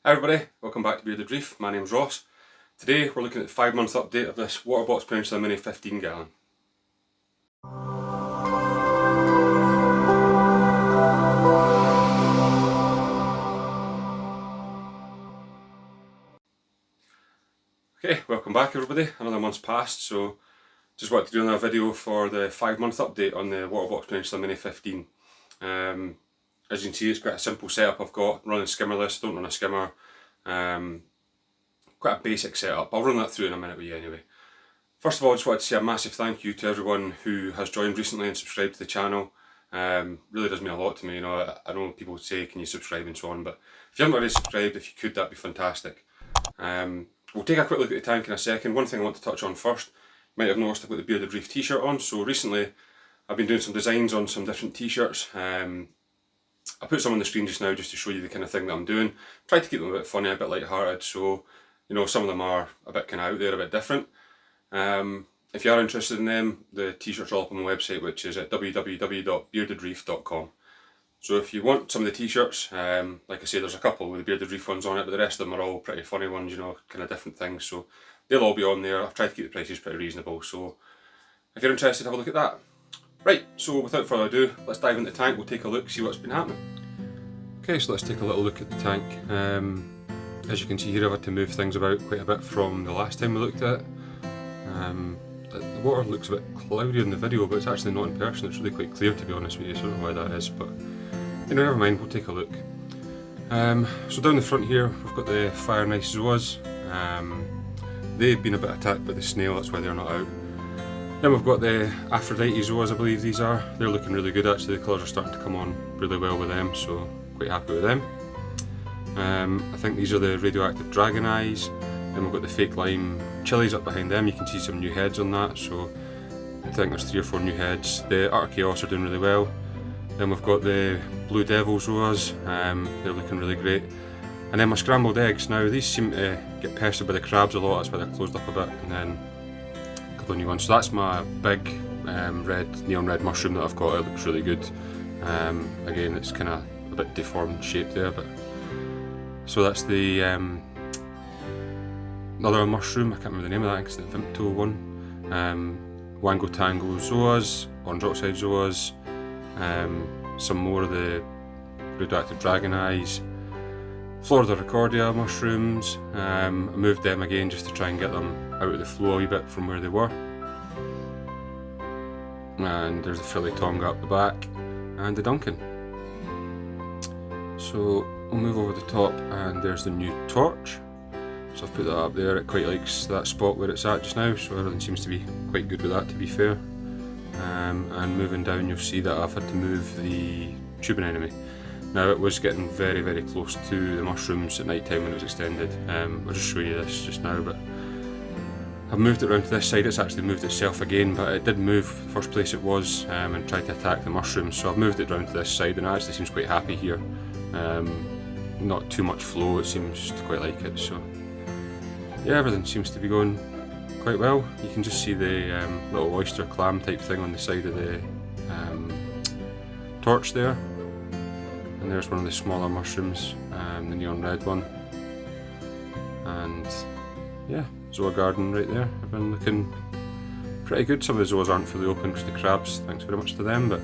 Hi everybody, welcome back to Bearded Reef. My name's Ross. Today we're looking at the 5-month update of this Waterbox Peninsula Mini 15 gallon. Okay, welcome back everybody. Another month's passed, so just wanted to do another video for the 5-month update on the Waterbox Peninsula Mini 15. As you can see, it's quite a simple setup I've got. Running skimmerless, don't run a skimmer. Quite a basic setup. I'll run that through in a minute with you anyway. First of all, I just wanted to say a massive thank you to everyone who has joined recently and subscribed to the channel. Really does mean a lot to me. You know, I know people say, can you subscribe and so on, but if you haven't already subscribed, if you could, that'd be fantastic. We'll take a quick look at the tank in a second. One thing I want to touch on first, you might have noticed I've got the Bearded Reef t-shirt on. So recently I've been doing some designs on some different t-shirts. I put some on the screen just now just to show you the kind of thing that I'm doing. Try to keep them a bit funny, a bit light-hearted, so you know, some of them are a bit kind of out there, a bit different. If you are interested in them, the t-shirts are all up on the website, which is at www.beardedreef.com. So if you want some of the t-shirts, like I say, there's a couple with the Bearded Reef ones on it, but the rest of them are all pretty funny ones, you know, kind of different things. So they'll all be on there. I've tried to keep the prices pretty reasonable, so if you're interested, have a look at that. Right, so without further ado, let's dive into the tank. We'll take a look, see what's been happening. Okay, so let's take a little look at the tank. As you can see here, I've had to move things about quite a bit from the last time we looked at it. The water looks a bit cloudy in the video, but it's actually not in person. It's really quite clear, to be honest with you, so I don't know why that is, but you know, never mind, we'll take a look. So down the front here, we've got the Fire and Ice Zoas. They've been a bit attacked by the snail, that's why they're not out. Then we've got the Aphrodite Zoas, I believe these are. They're looking really good actually, the colours are starting to come on really well with them, so quite happy with them. I think these are the radioactive dragon eyes. Then we've got the fake lime chilies up behind them. You can see some new heads on that, so I think there's 3 or 4 new heads. The Archaeos are doing really well. Then we've got the Blue Devil Zoas, they're looking really great. And then my scrambled eggs, now these seem to get pestered by the crabs a lot, that's why they're closed up a bit. And then a couple of new ones. So that's my big neon red mushroom that I've got, it looks really good. Again, it's kind of a bit deformed shape there, but so that's the another mushroom, I can't remember the name of that, I think it's the Vimto one. Wango Tango Zoas, Orange Oxide Zoas, some more of the radioactive dragon eyes, Florida Recordia mushrooms. I moved them again just to try and get them out of the flow a wee bit from where they were. And there's the Philly Tonga up the back, and the Duncan. So we'll move over the top, and there's the new torch. So I've put that up there, it quite likes that spot where it's at just now, so everything seems to be quite good with that, to be fair. And moving down, you'll see that I've had to move the tube anemone. Now it was getting very, very close to the mushrooms at night time when it was extended. I'll just show you this just now, but I've moved it around to this side. It's actually moved itself again, but it did move the first place it was and tried to attack the mushrooms, so I've moved it around to this side, and it actually seems quite happy here. Not too much flow, it seems to quite like it, so yeah, everything seems to be going quite well. You can just see the little oyster clam type thing on the side of the torch there, and there's one of the smaller mushrooms, the neon red one, and yeah, Zoa garden right there. Everything looking pretty good. Some of the zoas aren't fully open because the crabs, thanks very much to them, but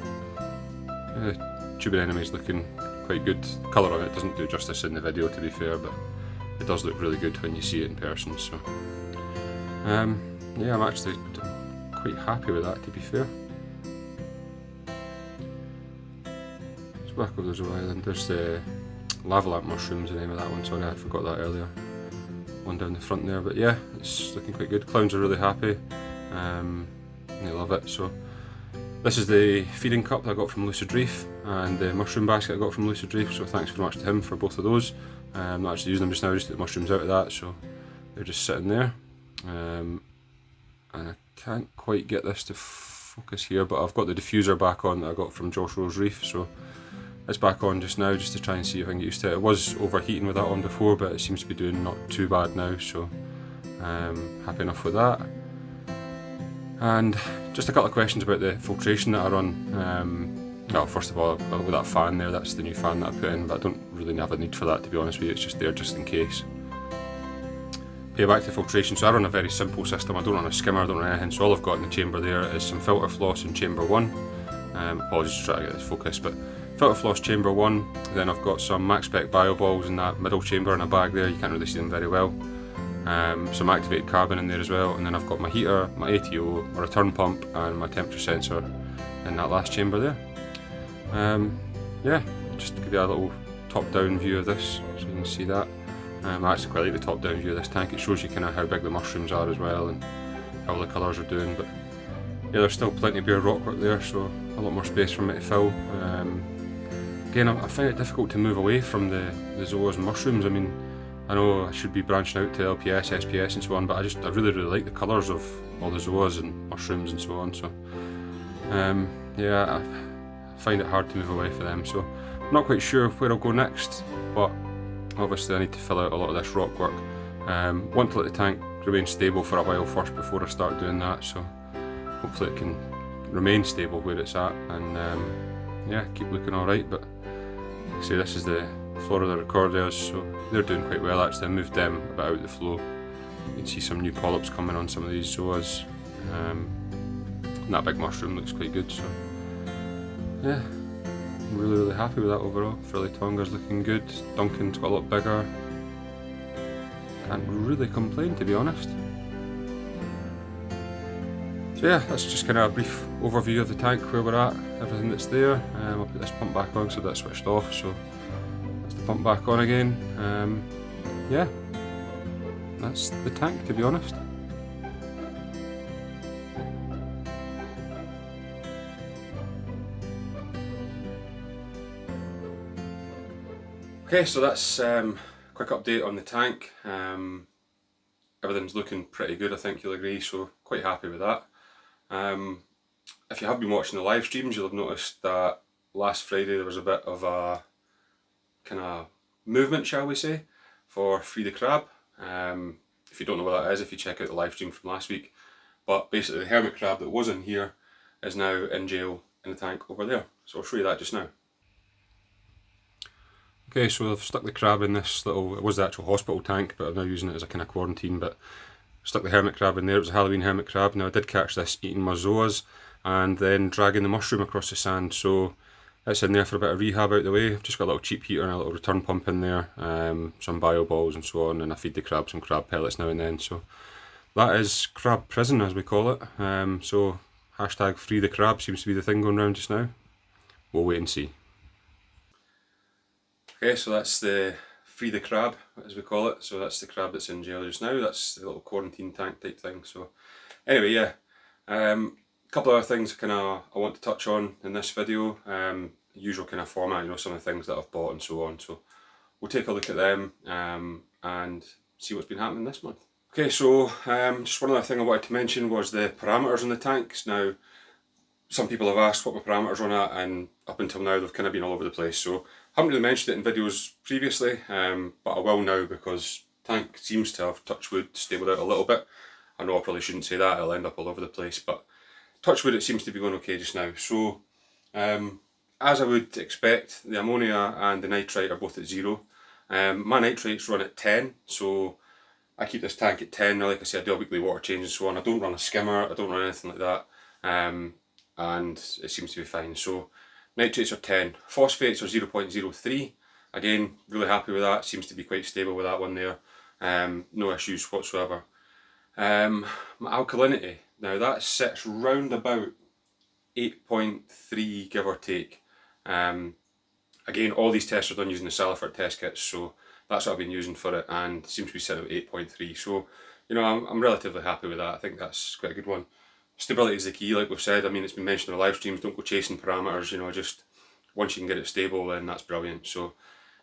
the tube anemone is looking quite good. The colour on it doesn't do justice in the video, to be fair, but it does look really good when you see it in person, so yeah, I'm actually quite happy with that, to be fair. Let's back over the Zoa Island. There's the lava lamp mushrooms, the name of that one, sorry I forgot that earlier. One down the front there, but yeah, it's looking quite good. Clowns are really happy, they love it. So this is the feeding cup that I got from Lucid Reef, and the mushroom basket I got from Lucid Reef, so thanks very much to him for both of those. I'm not actually using them just now, just to get the mushrooms out of that, so they're just sitting there. And I can't quite get this to focus here, but I've got the diffuser back on that I got from Josh Rose Reef, so it's back on just now, just to try and see if I can get used to it. It was overheating with that on before, but it seems to be doing not too bad now, so happy enough with that. And just a couple of questions about the filtration that I run. Well, first of all, I've got that fan there, that's the new fan that I put in, but I don't really have a need for that, to be honest with you, it's just there just in case. Okay, back to filtration. So I run a very simple system. I don't run a skimmer, I don't run anything, so all I've got in the chamber there is some filter floss in chamber 1. Apologies to try to get this focus, but filter floss chamber 1, then I've got some max spec bio balls in that middle chamber in a bag there, you can't really see them very well. Some activated carbon in there as well, and then I've got my heater, my ATO, my return pump and my temperature sensor in that last chamber there. Yeah, just to give you a little top down view of this so you can see that. I actually quite like the top down view of this tank, it shows you kind of how big the mushrooms are as well and how the colours are doing, but yeah, there's still plenty of bare rockwork there, so a lot more space for me to fill. Again, I find it difficult to move away from the zoas and mushrooms. I mean, I know I should be branching out to LPS, SPS and so on, but I really like the colours of all the zoas and mushrooms and so on, so yeah, I find it hard to move away from them, so I'm not quite sure where I'll go next, but obviously I need to fill out a lot of this rock work. Want to let the tank remain stable for a while first before I start doing that, so hopefully it can remain stable where it's at and yeah, keep looking alright. But see, this is the Florida recordias, so they're doing quite well actually. I moved them a bit out the flow. You can see some new polyps coming on some of these zoas. And that big mushroom looks quite good, so yeah, I'm really happy with that overall. Frilly Tonga's looking good, Duncan's got a lot bigger. Can't really complain, to be honest. So yeah, that's just kind of a brief overview of the tank, where we're at, everything that's there. I'll put this pump back on, so that's switched off, so that's the pump back on again. Yeah, that's the tank, to be honest. Okay, so that's quick update on the tank. Everything's looking pretty good, I think you'll agree, so quite happy with that. If you have been watching the live streams, you'll have noticed that last Friday there was a bit of a kind of movement, shall we say, for Free the Crab. If you don't know what that is, if you check out the live stream from last week. But basically the hermit crab that was in here is now in jail in the tank over there. So I'll show you that just now. Okay, so I've stuck the crab in this little, it was the actual hospital tank, but I'm now using it as a kind of quarantine, but stuck the hermit crab in there. It was a Halloween hermit crab. Now I did catch this eating my zoas and then dragging the mushroom across the sand, so it's in there for a bit of rehab out the way. I've just got a little cheap heater and a little return pump in there, some bio balls and so on, and I feed the crab some crab pellets now and then, so that is crab prison as we call it. So hashtag free the crab seems to be the thing going around just now. We'll wait and see. Okay, so that's the free the crab, as we call it. So that's the crab that's in jail just now. That's the little quarantine tank type thing. So anyway, yeah, couple of other things I want to touch on in this video. Usual kind of format, you know, some of the things that I've bought and so on. So we'll take a look at them and see what's been happening this month. Okay, so just one other thing I wanted to mention was the parameters on the tanks. Now, some people have asked what my parameters are on at, and up until now they've kind of been all over the place. So I haven't really mentioned it in videos previously, but I will now because tank seems to have, touch wood, stabled out a little bit. I know I probably shouldn't say that, it'll end up all over the place, but touch wood, it seems to be going okay just now. So as I would expect, the ammonia and the nitrite are both at 0. My nitrates run at 10, so I keep this tank at 10. Now, like I said, I do a weekly water change and so on. I don't run a skimmer, I don't run anything like that, and it seems to be fine. So nitrates are 10, phosphates are 0.03. Again, really happy with that, seems to be quite stable with that one there. No issues whatsoever. My alkalinity, now that sits round about 8.3 give or take. Again, all these tests are done using the Salifert test kits, so that's what I've been using for it, and it seems to be sitting at 8.3. So, you know, I'm relatively happy with that. I think that's quite a good one. Stability is the key, like we've said. I mean, it's been mentioned in the live streams, don't go chasing parameters, you know, just once you can get it stable, then that's brilliant. So,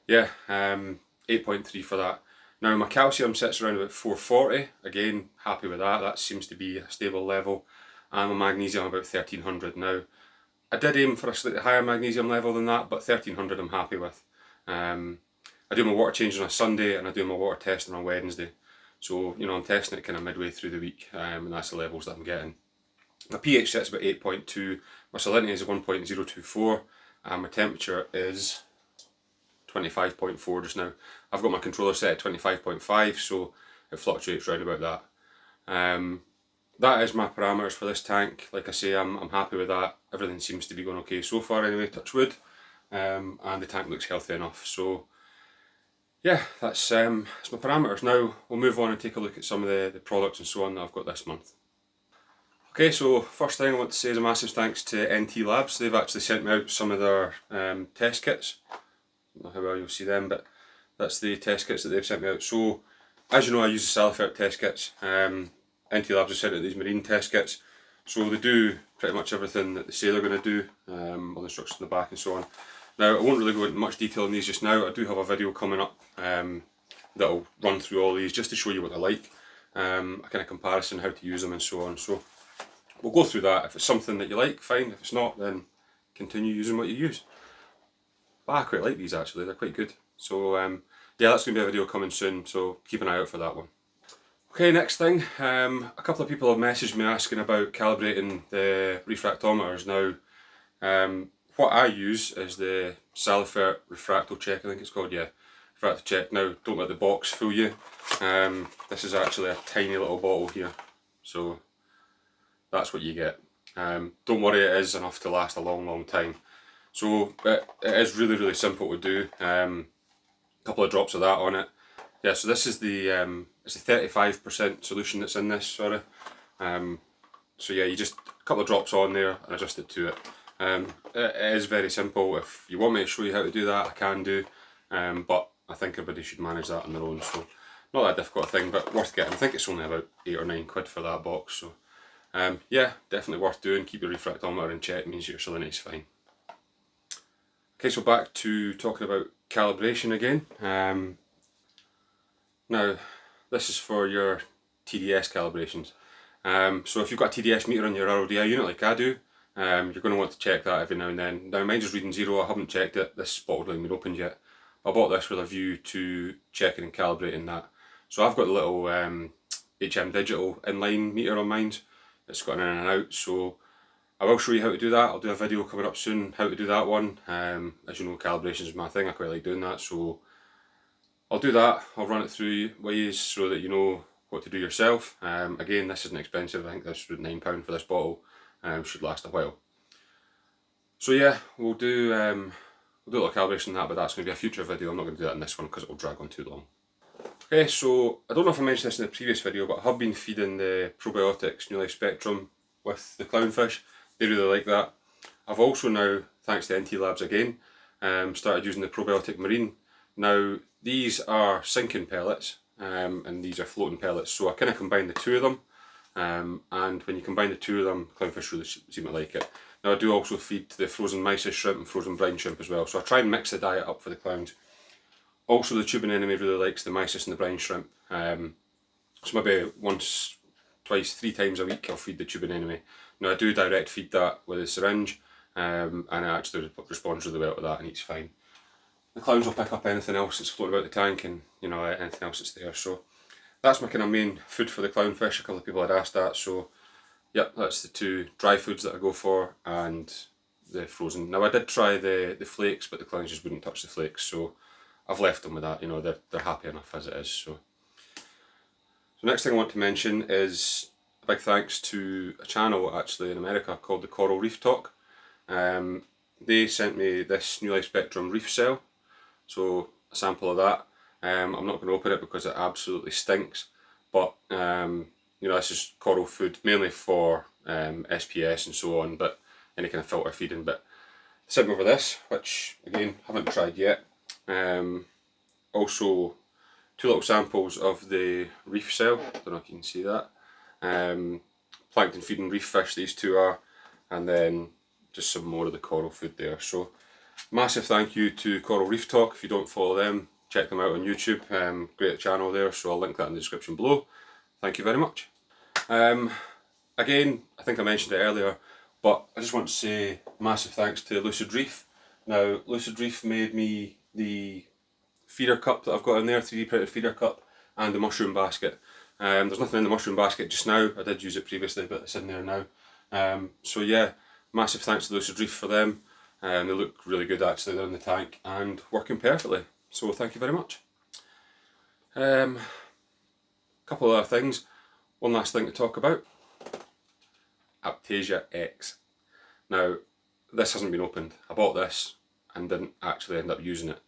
yeah, 8.3 for that. Now, my calcium sits around about 440. Again, happy with that. That seems to be a stable level. And my magnesium about 1300. Now, I did aim for a slightly higher magnesium level than that, but 1300 I'm happy with. I do my water change on a Sunday and I do my water testing on Wednesday. So, you know, I'm testing it kind of midway through the week, and that's the levels that I'm getting. My pH sets about 8.2, my salinity is 1.024, and my temperature is 25.4 just now. I've got my controller set at 25.5, so it fluctuates around about that. That is my parameters for this tank. Like I say, I'm happy with that. Everything seems to be going okay so far anyway, touch wood. And the tank looks healthy enough. So yeah, that's my parameters. Now we'll move on and take a look at some of the products and so on that I've got this month. Okay, so first thing I want to say is a massive thanks to NT Labs. They've actually sent me out some of their test kits. I don't know how well you'll see them, but that's the test kits that they've sent me out. So, as you know, I use the Salifert test kits. NT Labs have sent out these marine test kits. So they do pretty much everything that they say they're going to do, all the instructions on the back and so on. Now, I won't really go into much detail on these just now. I do have a video coming up that'll run through all these just to show you what they're like, a kind of comparison, how to use them and so on. So we'll go through that. If it's something that you like, fine. If it's not, then continue using what you use. But I quite like these actually, they're quite good. So yeah, that's going to be a video coming soon, so keep an eye out for that one. Okay, next thing, a couple of people have messaged me asking about calibrating the refractometers. Now, what I use is the Salifert Refracto Check, I think it's called, yeah, Refracto Check. Now, don't let the box fool you. This is actually a tiny little bottle here, so that's what you get. Don't worry, it is enough to last a long time. So it is really simple to do. A couple of drops of that on it. Yeah, so this is the it's the 35% solution that's in this. Sorry. So yeah, you just a couple of drops on there and adjust it to it. It is very simple. If you want me to show you how to do that, I can do. But I think everybody should manage that on their own. So not that difficult a thing, but worth getting. I think it's only about £8 or £9 for that box. So yeah, definitely worth doing. Keep your refractometer in check, means your salinity's fine. Okay, so back to talking about calibration again. Now, this is for your TDS calibrations. So if you've got a TDS meter on your RODI unit like I do, you're going to want to check that every now and then. Now mine's just reading 0, I haven't checked it, this bottle hasn't been opened yet. I bought this with a view to checking and calibrating that. So I've got a little HM Digital inline meter on mine. It's got an in and out, so I will show you how to do that. I'll do a video coming up soon, how to do that one. As you know, calibration is my thing, I quite like doing that, so I'll do that. I'll run it through ways so that you know what to do yourself. Again, this isn't expensive, I think this was £9 for this bottle, should last a while. So yeah, we'll do a little calibration on that, but that's going to be a future video. I'm not going to do that in this one because it will drag on too long. Okay, so I don't know if I mentioned this in the previous video, but I have been feeding the probiotics New Life Spectrum with the clownfish. They really like that. I've also now, thanks to NT Labs again, started using the probiotic marine. Now, these are sinking pellets, and these are floating pellets, so I kind of combine the two of them, and when you combine the two of them, clownfish really seem to like it. Now I do also feed the frozen mysis shrimp and frozen brine shrimp as well, so I try and mix the diet up for the clowns. Also the tube anemone really likes the mysis and the brine shrimp, so maybe once, twice, 3 times a week I'll feed the tube anemone. Now I do direct feed that with a syringe, and it actually responds really well to that and eats fine. The clowns will pick up anything else that's floating about the tank and, you know, anything else that's there. So that's my kind of main food for the clownfish. A couple of people had asked that, so yep, that's the 2 dry foods that I go for and the frozen. Now I did try the flakes, but the clowns just wouldn't touch the flakes, so I've left them with that. You know, they're happy enough as it is. So next thing I want to mention is a big thanks to a channel actually in America called the Coral Reef Talk. They sent me this New Life Spectrum reef cell. So a sample of that. I'm not going to open it because it absolutely stinks, but you know, this is coral food mainly for SPS and so on, but any kind of filter feeding. But sent me over this, which again haven't tried yet. Also 2 little samples of the reef cell. Don't know if you can see that. Plankton feeding reef fish, these 2 are, and then just some more of the coral food there. So massive thank you to Coral Reef Talk. If you don't follow them, check them out on YouTube. Great channel there, so I'll link that in the description below. Thank you very much. Again, I think I mentioned it earlier, but I just want to say massive thanks to Lucid Reef. Now, Lucid Reef made me the feeder cup that I've got in there, 3D printed feeder cup, and the mushroom basket. There's nothing in the mushroom basket just now. I did use it previously, but it's in there now. So yeah, massive thanks to Lucid Reef for them. They look really good actually, they're in the tank and working perfectly. So thank you very much. Couple of other things. One last thing to talk about. Aiptasia X. Now, this hasn't been opened. I bought this and didn't actually end up using it.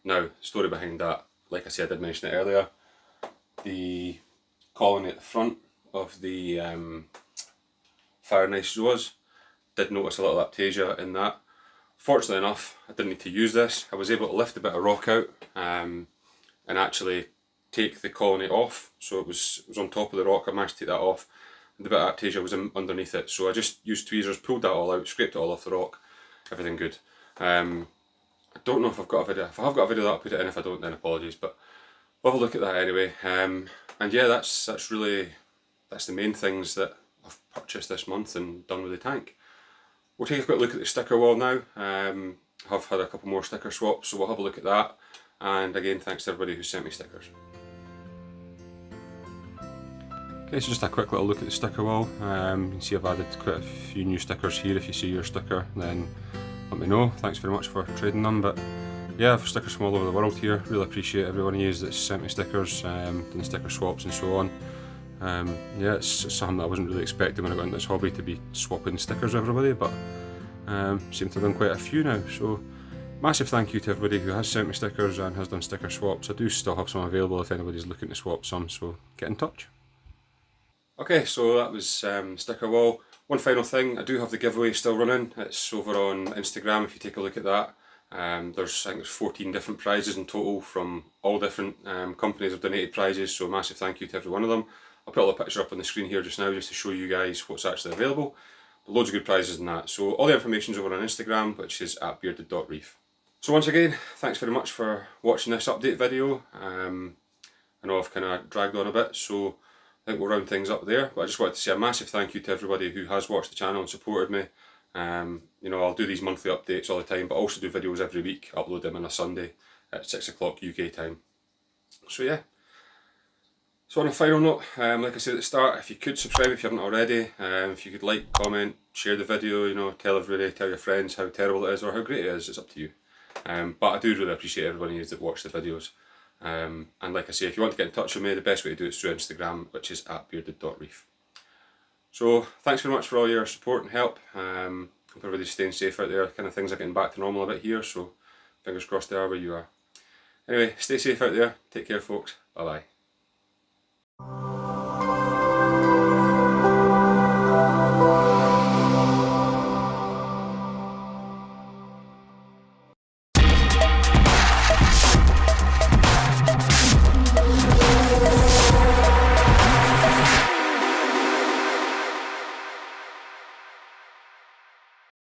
Now, story behind that, like I said, I did mention it earlier. The colony at the front of the Fire and Ice Zoas, did notice a little Aiptasia in that. Fortunately enough, I didn't need to use this. I was able to lift a bit of rock out and actually take the colony off. So it was on top of the rock. I managed to take that off. And the bit of Aiptasia was underneath it. So I just used tweezers, pulled that all out, scraped it all off the rock. Everything good. I don't know if I've got a video. If I have got a video, that I'll put it in. If I don't, then apologies. But we'll have a look at that anyway. And yeah, that's the main things that I've purchased this month and done with the tank. We'll take a quick look at the sticker wall now. I've had a couple more sticker swaps, so we'll have a look at that. And again, thanks to everybody who sent me stickers. Okay, so just a quick little look at the sticker wall. You can see I've added quite a few new stickers here. If you see your sticker, then let me know. Thanks very much for trading them. But yeah, I've stickers from all over the world here. Really appreciate everyone of you that's sent me stickers, done sticker swaps and so on. Yeah, it's something that I wasn't really expecting when I got into this hobby, to be swapping stickers with everybody, but seem to have done quite a few now. So massive thank you to everybody who has sent me stickers and has done sticker swaps. I do still have some available if anybody's looking to swap some, so get in touch. Okay, so that was sticker wall. One final thing, I do have the giveaway still running. It's over on Instagram if you take a look at that. I think there's 14 different prizes in total from all different companies have donated prizes, so massive thank you to every one of them. I'll put all the picture up on the screen here just now just to show you guys what's actually available. But loads of good prizes in that. So all the information's over on Instagram, which is @bearded.reef. So once again, thanks very much for watching this update video. I know I've kind of dragged on a bit, so I think we'll round things up there. But I just wanted to say a massive thank you to everybody who has watched the channel and supported me. You know, I'll do these monthly updates all the time, but also do videos every week, upload them on a Sunday at 6 o'clock UK time. So yeah. So on a final note, like I said at the start, if you could subscribe if you haven't already, if you could like, comment, share the video, you know, tell everybody, tell your friends how terrible it is or how great it is, it's up to you. But I do really appreciate everybody that watch the videos. And like I say, if you want to get in touch with me, the best way to do it is through Instagram, which is @bearded.reef. So thanks very much for all your support and help. Hope everybody's staying safe out there. Kind of things are getting back to normal a bit here, so fingers crossed they are where you are. Anyway, stay safe out there. Take care, folks. Bye bye.